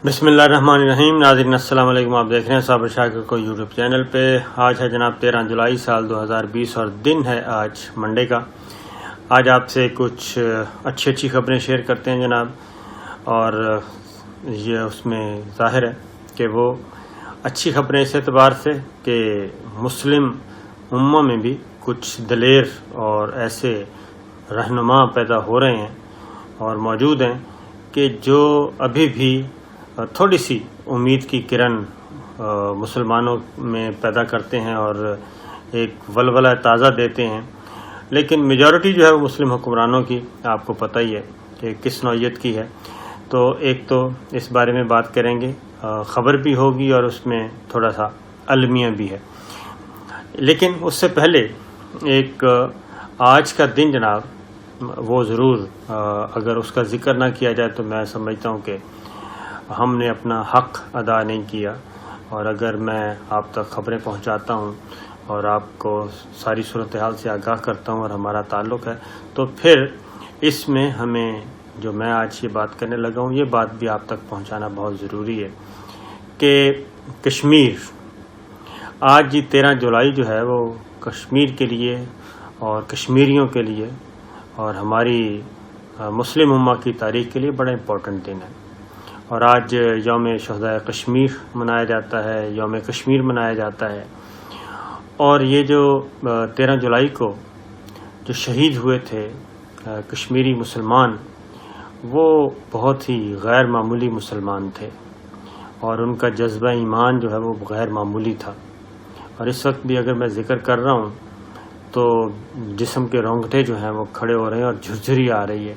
بسم اللہ الرحمن الرحیم۔ ناظرین السلام علیکم، آپ دیکھ رہے ہیں صابر شاکر کو یوٹیوب چینل پہ۔ آج ہے جناب 13 جولائی سال 2020 اور دن ہے آج منڈے کا۔ آج آپ سے کچھ اچھی خبریں شیئر کرتے ہیں جناب، اور یہ اس میں ظاہر ہے کہ وہ اچھی خبریں اس اعتبار سے کہ مسلم امہ میں بھی کچھ دلیر اور ایسے رہنما پیدا ہو رہے ہیں اور موجود ہیں کہ جو ابھی بھی تھوڑی سی امید کی کرن مسلمانوں میں پیدا کرتے ہیں اور ایک ولولہ تازہ دیتے ہیں، لیکن میجورٹی جو ہے وہ مسلم حکمرانوں کی آپ کو پتہ ہی ہے کہ کس نوعیت کی ہے۔ تو ایک تو اس بارے میں بات کریں گے، خبر بھی ہوگی اور اس میں تھوڑا سا المیہ بھی ہے، لیکن اس سے پہلے ایک آج کا دن جناب وہ ضرور اگر اس کا ذکر نہ کیا جائے تو میں سمجھتا ہوں کہ ہم نے اپنا حق ادا نہیں کیا۔ اور اگر میں آپ تک خبریں پہنچاتا ہوں اور آپ کو ساری صورتحال سے آگاہ کرتا ہوں اور ہمارا تعلق ہے، تو پھر اس میں ہمیں جو میں آج یہ بات کرنے لگا ہوں یہ بات بھی آپ تک پہنچانا بہت ضروری ہے کہ کشمیر آج 13 جولائی جو ہے وہ کشمیر کے لیے اور کشمیریوں کے لیے اور ہماری مسلم امہ کی تاریخ کے لیے بڑا امپورٹنٹ دن ہے۔ اور آج یوم شہدائے کشمیر منایا جاتا ہے، یوم کشمیر منایا جاتا ہے، اور یہ جو 13 جولائی کو جو شہید ہوئے تھے کشمیری مسلمان، وہ بہت ہی غیر معمولی مسلمان تھے اور ان کا جذبہ ایمان جو ہے وہ غیر معمولی تھا۔ اور اس وقت بھی اگر میں ذکر کر رہا ہوں تو جسم کے رونگٹے جو ہیں وہ کھڑے ہو رہے ہیں اور جھرجھری آ رہی ہے۔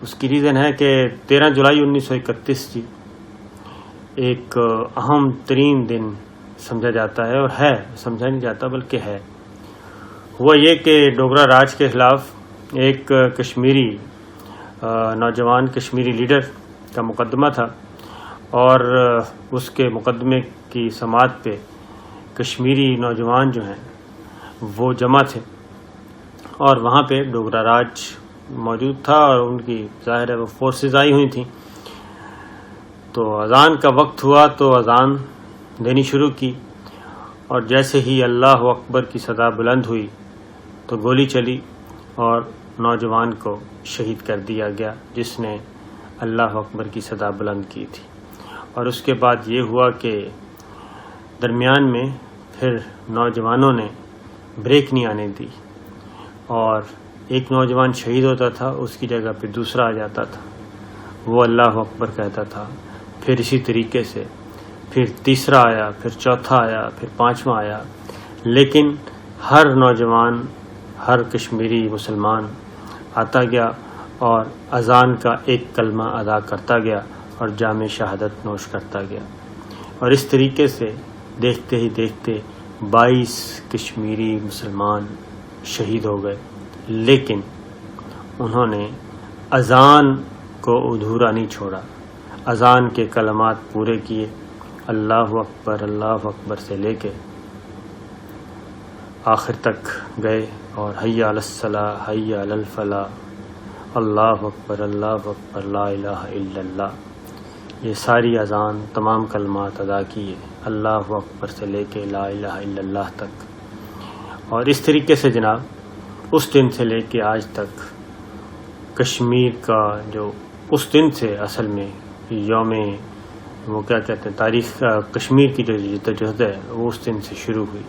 اس کی ریزن ہے کہ 13 جولائی 1931 جی ایک اہم ترین دن سمجھا جاتا ہے، اور ہے، سمجھا نہیں جاتا بلکہ ہے۔ ہوا یہ کہ ڈوگرا راج کے خلاف ایک کشمیری نوجوان کشمیری لیڈر کا مقدمہ تھا، اور اس کے مقدمے کی سماعت پہ کشمیری نوجوان جو ہیں وہ جمع تھے، اور وہاں پہ ڈوگرا راج موجود تھا اور ان کی ظاہر ہے وہ فورسز آئی ہوئی تھیں۔ تو اذان کا وقت ہوا تو اذان دینی شروع کی، اور جیسے ہی اللہ اکبر کی صدا بلند ہوئی تو گولی چلی اور نوجوان کو شہید کر دیا گیا جس نے اللہ اکبر کی صدا بلند کی تھی۔ اور اس کے بعد یہ ہوا کہ درمیان میں پھر نوجوانوں نے بریک نہیں آنے دی، اور ایک نوجوان شہید ہوتا تھا اس کی جگہ پہ دوسرا آ جاتا تھا، وہ اللہ اکبر کہتا تھا، پھر اسی طریقے سے پھر تیسرا آیا، پھر چوتھا آیا، پھر پانچواں آیا، لیکن ہر نوجوان، ہر کشمیری مسلمان آتا گیا اور اذان کا ایک کلمہ ادا کرتا گیا اور جام شہادت نوش کرتا گیا۔ اور اس طریقے سے دیکھتے ہی دیکھتے 22 کشمیری مسلمان شہید ہو گئے، لیکن انہوں نے اذان کو ادھورا نہیں چھوڑا، اذان کے کلمات پورے کیے، اللہ اکبر سے لے کے آخر تک گئے، اور حی علی الصلاۃ حی علی الفلاح، اللہ اکبر لا الہ الا اللہ، یہ ساری اذان تمام کلمات ادا کیے اللہ اکبر سے لے کے لا الہ الا اللہ تک۔ اور اس طریقے سے جناب اس دن سے لے کے آج تک کشمیر کا جو اس دن سے اصل میں یوم وہ کیا کہتے ہیں تاریخ کشمیر کی جو جدوجہد ہے وہ اس دن سے شروع ہوئی۔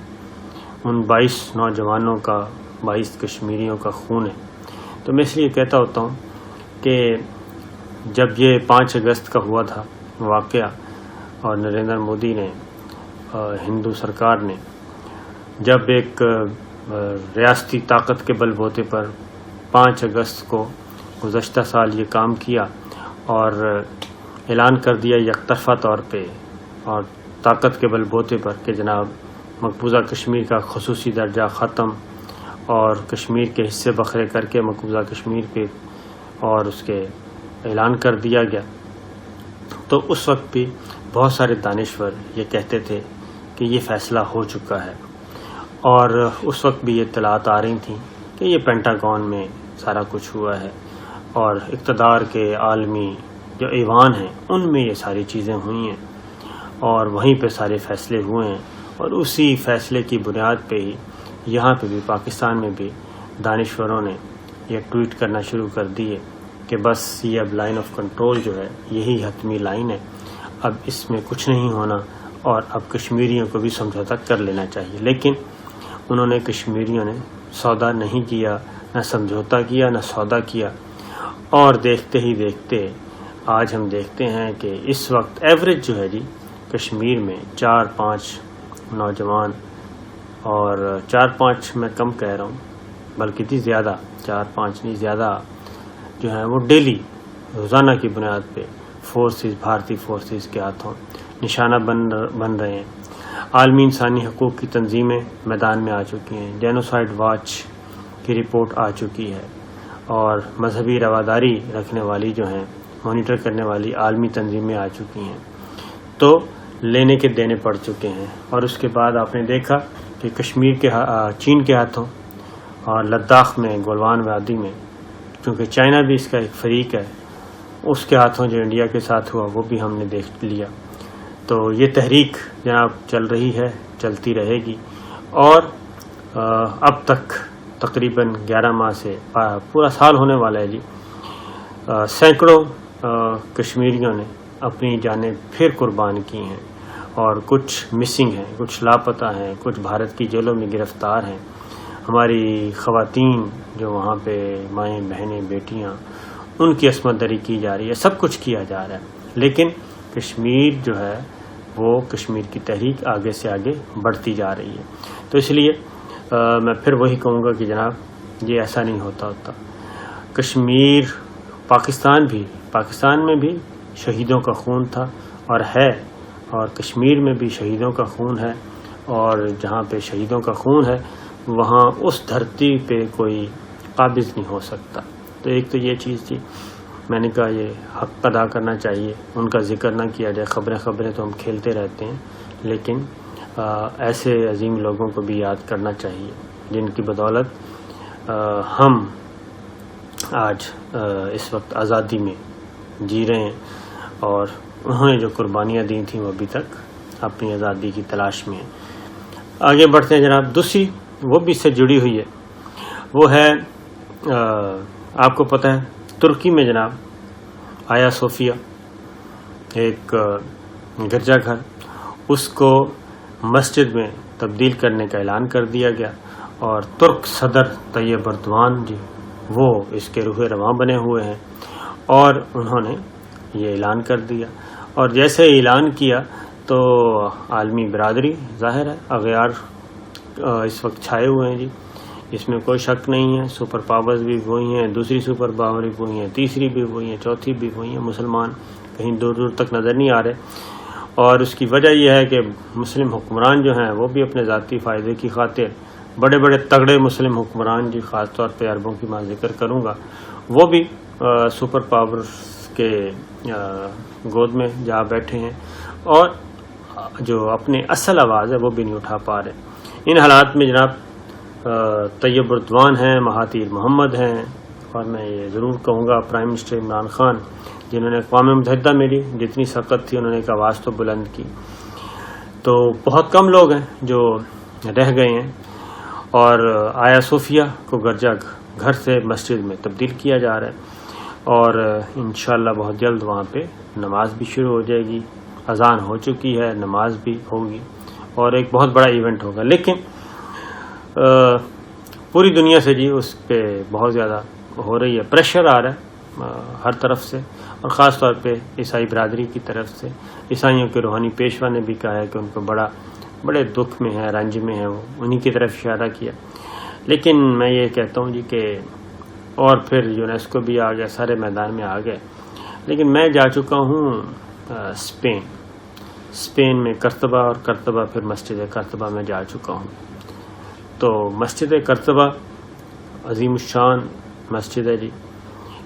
ان 22 نوجوانوں کا، 22 کشمیریوں کا خون ہے۔ تو میں اس لیے کہتا ہوتا ہوں کہ جب یہ 5 اگست کا ہوا تھا واقعہ، اور نریندر مودی نے، ہندو سرکار نے جب ایک ریاستی طاقت کے بل بوتے پر 5 اگست کو گزشتہ سال یہ کام کیا اور اعلان کر دیا یک طرفہ طور پہ اور طاقت کے بل بوتے پر کہ جناب مقبوضہ کشمیر کا خصوصی درجہ ختم، اور کشمیر کے حصے بکھرے کر کے مقبوضہ کشمیر پہ اور اس کے اعلان کر دیا گیا، تو اس وقت بھی بہت سارے دانشور یہ کہتے تھے کہ یہ فیصلہ ہو چکا ہے، اور اس وقت بھی یہ اطلاعات آ رہی تھیں کہ یہ پینٹاگون میں سارا کچھ ہوا ہے، اور اقتدار کے عالمی جو ایوان ہیں ان میں یہ ساری چیزیں ہوئی ہیں اور وہیں پہ سارے فیصلے ہوئے ہیں، اور اسی فیصلے کی بنیاد پہ ہی یہاں پہ بھی پاکستان میں بھی دانشوروں نے یہ ٹویٹ کرنا شروع کر دی ہے کہ بس یہ اب لائن آف کنٹرول جو ہے یہی حتمی لائن ہے، اب اس میں کچھ نہیں ہونا اور اب کشمیریوں کو بھی سمجھوتا کر لینا چاہیے۔ لیکن انہوں نے کشمیریوں نے سودا نہیں کیا، نہ سمجھوتا کیا، نہ سودا کیا، اور دیکھتے ہی دیکھتے آج ہم دیکھتے ہیں کہ اس وقت ایوریج جو ہے جی کشمیر میں 4-5 نوجوان، اور 4-5 میں کم کہہ رہا ہوں بلکہ تھی زیادہ، 4-5 نہیں زیادہ جو ہیں وہ ڈیلی روزانہ کی بنیاد پہ فورسز، بھارتی فورسز کے ہاتھوں نشانہ بن رہے ہیں۔ عالمی انسانی حقوق کی تنظیمیں میدان میں آ چکی ہیں، جینوسائیڈ واچ کی رپورٹ آ چکی ہے، اور مذہبی رواداری رکھنے والی جو ہیں مانیٹر کرنے والی عالمی تنظیمیں آ چکی ہیں، تو لینے کے دینے پڑ چکے ہیں۔ اور اس کے بعد آپ نے دیکھا کہ کشمیر کے چین کے ہاتھوں اور لداخ میں گلوان وادی میں، کیونکہ چائنا بھی اس کا ایک فریق ہے، اس کے ہاتھوں جو انڈیا کے ساتھ ہوا وہ بھی ہم نے دیکھ لیا۔ تو یہ تحریک جناب چل رہی ہے، چلتی رہے گی، اور اب تک تقریباً 11 ماہ سے پورا سال ہونے والا ہے جی، سینکڑوں کشمیریوں نے اپنی جانیں پھر قربان کی ہیں، اور کچھ مسنگ ہیں، کچھ لاپتہ ہیں، کچھ بھارت کی جیلوں میں گرفتار ہیں۔ ہماری خواتین جو وہاں پہ مائیں بہنیں بیٹیاں، ان کی عصمت دری کی جا رہی ہے، سب کچھ کیا جا رہا ہے، لیکن کشمیر جو ہے وہ کشمیر کی تحریک آگے سے آگے بڑھتی جا رہی ہے۔ تو اس لیے میں پھر وہی کہوں گا کہ جناب یہ ایسا نہیں ہوتا۔ کشمیر، پاکستان میں بھی شہیدوں کا خون تھا اور ہے، اور کشمیر میں بھی شہیدوں کا خون ہے، اور جہاں پہ شہیدوں کا خون ہے وہاں اس دھرتی پہ کوئی قابض نہیں ہو سکتا۔ تو ایک تو یہ چیز تھی، میں نے کہا یہ حق ادا کرنا چاہیے، ان کا ذکر نہ کیا جائے۔ خبریں تو ہم کھیلتے رہتے ہیں، لیکن ایسے عظیم لوگوں کو بھی یاد کرنا چاہیے جن کی بدولت ہم آج اس وقت آزادی میں جی رہے ہیں، اور انہوں نے جو قربانیاں دی تھیں وہ ابھی تک اپنی آزادی کی تلاش میں ہیں۔ آگے بڑھتے ہیں جناب، دوسری وہ بھی اس سے جڑی ہوئی ہے، وہ ہے آپ کو پتہ ہے ترکی میں جناب آیا صوفیہ ایک گرجا گھر، اس کو مسجد میں تبدیل کرنے کا اعلان کر دیا گیا، اور ترک صدر طیب اردوان جی وہ اس کے روح رواں بنے ہوئے ہیں، اور انہوں نے یہ اعلان کر دیا، اور جیسے اعلان کیا تو عالمی برادری، ظاہر ہے اغیار اس وقت چھائے ہوئے ہیں جی، اس میں کوئی شک نہیں ہے۔ سپر پاورز بھی وہی ہیں، دوسری سپر پاور بھی وہی ہیں، تیسری بھی وہی ہیں، چوتھی بھی وہی ہیں، مسلمان کہیں دور دور تک نظر نہیں آ رہے، اور اس کی وجہ یہ ہے کہ مسلم حکمران جو ہیں وہ بھی اپنے ذاتی فائدے کی خاطر، بڑے بڑے تگڑے مسلم حکمران جی، خاص طور پہ عربوں کی میں ذکر کروں گا، وہ بھی سپر پاورز کے گود میں جا بیٹھے ہیں، اور جو اپنی اصل آواز ہے وہ بھی نہیں اٹھا پا رہے۔ ان حالات میں جناب طیب اردوان ہیں، مہاتیر محمد ہیں، اور میں یہ ضرور کہوں گا پرائم منسٹر عمران خان، جنہوں نے اقوام متحدہ میں بھی جتنی سخت تھی انہوں نے ایک آواز تو بلند کی، تو بہت کم لوگ ہیں جو رہ گئے ہیں، اور آیا صوفیہ کو گرجا گھر سے مسجد میں تبدیل کیا جا رہا ہے، اور انشاءاللہ بہت جلد وہاں پہ نماز بھی شروع ہو جائے گی، اذان ہو چکی ہے، نماز بھی ہوگی، اور ایک بہت بڑا ایونٹ ہوگا۔ لیکن پوری دنیا سے جی اس پہ بہت زیادہ ہو رہی ہے، پریشر آ رہا ہے ہر طرف سے، اور خاص طور پہ عیسائی برادری کی طرف سے۔ عیسائیوں کے روحانی پیشوا نے بھی کہا ہے کہ ان کو بڑے دکھ میں ہے، رنج میں ہے، وہ انہی کی طرف اشارہ کیا۔ لیکن میں یہ کہتا ہوں جی کہ اور پھر یونیسکو بھی آ گیا، سارے میدان میں آ گئے، لیکن میں جا چکا ہوں اسپین میں کرتبہ، اور کرتبہ پھر مسجد کرتبہ میں جا چکا ہوں۔ تو مسجد کرتبہ عظیم الشان مسجد ہے جی،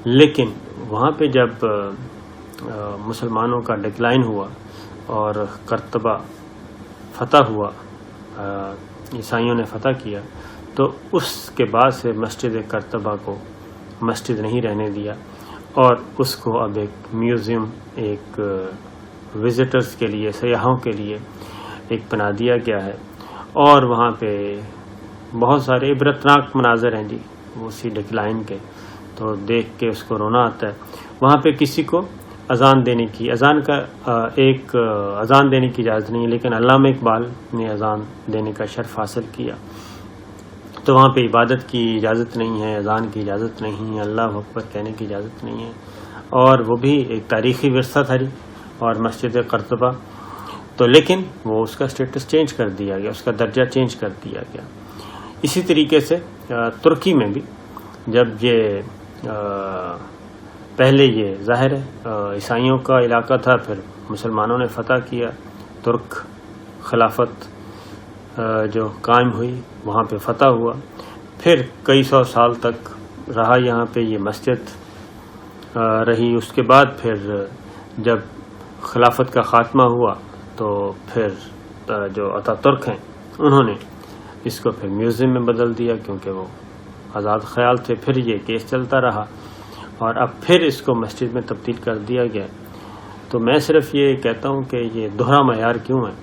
لیکن وہاں پہ جب مسلمانوں کا ڈکلائن ہوا اور کرتبہ فتح ہوا، عیسائیوں نے فتح کیا، تو اس کے بعد سے مسجد کرتبہ کو مسجد نہیں رہنے دیا، اور اس کو اب ایک میوزیم، ایک وزٹرز کے لیے، سیاحوں کے لیے ایک بنا دیا گیا ہے، اور وہاں پہ بہت سارے عبرتناک مناظر ہیں جی اسی ڈکلائن کے، تو دیکھ کے اس کو رونا آتا ہے۔ وہاں پہ کسی کو اذان دینے کی اجازت نہیں ہے، لیکن علامہ اقبال نے اذان دینے کا شرف حاصل کیا، تو وہاں پہ عبادت کی اجازت نہیں ہے، اذان کی اجازت نہیں ہے، اللہ اکبر کہنے کی اجازت نہیں ہے، اور وہ بھی ایک تاریخی ورثہ تھا جی، اور مسجد قرطبہ تو، لیکن وہ اس کا اسٹیٹس چینج کر دیا گیا، اس کا درجہ چینج کر دیا گیا۔ اسی طریقے سے ترکی میں بھی جب یہ پہلے یہ ظاہر ہے عیسائیوں کا علاقہ تھا، پھر مسلمانوں نے فتح کیا، ترک خلافت جو قائم ہوئی وہاں پہ فتح ہوا، پھر کئی سو سال تک رہا یہاں پہ یہ مسجد رہی۔ اس کے بعد پھر جب خلافت کا خاتمہ ہوا تو پھر جو اتا ترک ہیں انہوں نے اس کو پھر میوزیم میں بدل دیا، کیونکہ وہ آزاد خیال تھے۔ پھر یہ کیس چلتا رہا اور اب پھر اس کو مسجد میں تبدیل کر دیا گیا۔ تو میں صرف یہ کہتا ہوں کہ یہ دوہرا معیار کیوں ہے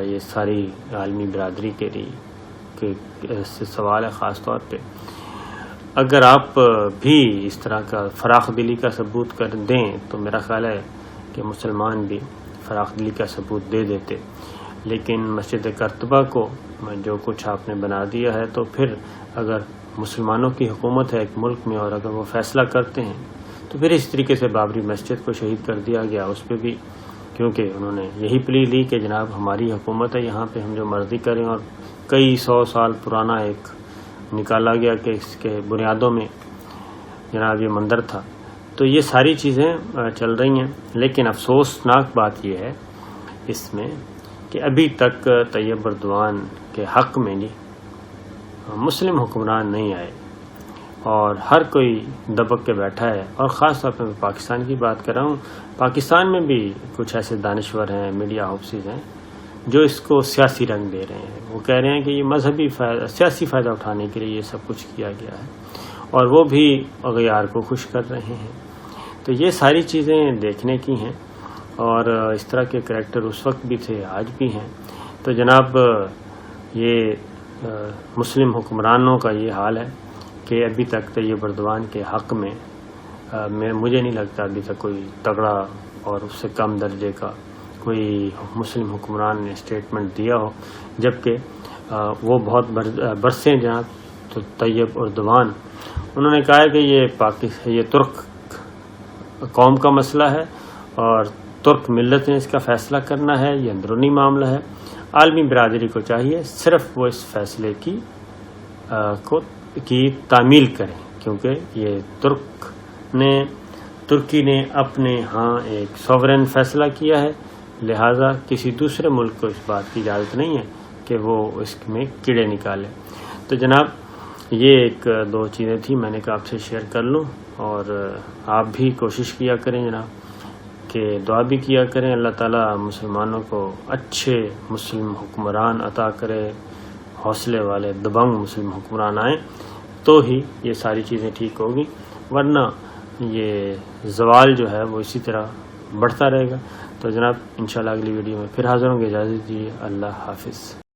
یہ ساری عالمی برادری کے لیے، کہ اس سے سوال ہے خاص طور پہ، اگر آپ بھی اس طرح کا فراخ دلی کا ثبوت کر دیں تو میرا خیال ہے کہ مسلمان بھی فراخ دلی کا ثبوت دے دیتے، لیکن مسجد قرطبہ کو جو کچھ آپ نے بنا دیا ہے، تو پھر اگر مسلمانوں کی حکومت ہے ایک ملک میں اور اگر وہ فیصلہ کرتے ہیں تو پھر اس طریقے سے بابری مسجد کو شہید کر دیا گیا، اس پہ بھی کیونکہ انہوں نے یہی پلی لی کہ جناب ہماری حکومت ہے یہاں پہ، ہم جو مرضی کریں، اور کئی سو سال پرانا ایک نکالا گیا کہ اس کے بنیادوں میں جناب یہ مندر تھا۔ تو یہ ساری چیزیں چل رہی ہیں، لیکن افسوسناک بات یہ ہے اس میں کہ ابھی تک طیب اردوان کے حق میں جی مسلم حکمران نہیں آئے، اور ہر کوئی دبک کے بیٹھا ہے، اور خاص طور پہ میں پاکستان کی بات کر رہا ہوں۔ پاکستان میں بھی کچھ ایسے دانشور ہیں، میڈیا ہاؤسز ہیں جو اس کو سیاسی رنگ دے رہے ہیں، وہ کہہ رہے ہیں کہ یہ مذہبی سیاسی فائدہ اٹھانے کے لیے یہ سب کچھ کیا گیا ہے، اور وہ بھی اغیار کو خوش کر رہے ہیں۔ تو یہ ساری چیزیں دیکھنے کی ہیں، اور اس طرح کے کریکٹر اس وقت بھی تھے، آج بھی ہیں۔ تو جناب یہ مسلم حکمرانوں کا یہ حال ہے کہ ابھی تک طیب اردوان کے حق میں مجھے نہیں لگتا ابھی تک کوئی تگڑا اور اس سے کم درجے کا کوئی مسلم حکمران نے اسٹیٹمنٹ دیا ہو، جبکہ وہ بہت برسے جناب تو طیب اردوان انہوں نے کہا ہے کہ یہ ترک قوم کا مسئلہ ہے اور ترک ملت نے اس کا فیصلہ کرنا ہے، یہ اندرونی معاملہ ہے، عالمی برادری کو چاہیے صرف وہ اس فیصلے کی تعمیل کریں، کیونکہ یہ ترکی نے اپنے ہاں ایک سوورن فیصلہ کیا ہے، لہٰذا کسی دوسرے ملک کو اس بات کی اجازت نہیں ہے کہ وہ اس میں کیڑے نکالے۔ تو جناب یہ ایک دو چیزیں تھیں میں نے کہا آپ سے شیئر کر لوں، اور آپ بھی کوشش کیا کریں جناب کہ دعا بھی کیا کریں، اللہ تعالیٰ مسلمانوں کو اچھے مسلم حکمران عطا کرے، حوصلے والے دبنگ مسلم حکمران آئیں تو ہی یہ ساری چیزیں ٹھیک ہوگی، ورنہ یہ زوال جو ہے وہ اسی طرح بڑھتا رہے گا۔ تو جناب انشاءاللہ اگلی ویڈیو میں پھر حاضر ہوں گے، اجازت دیجیے، اللہ حافظ۔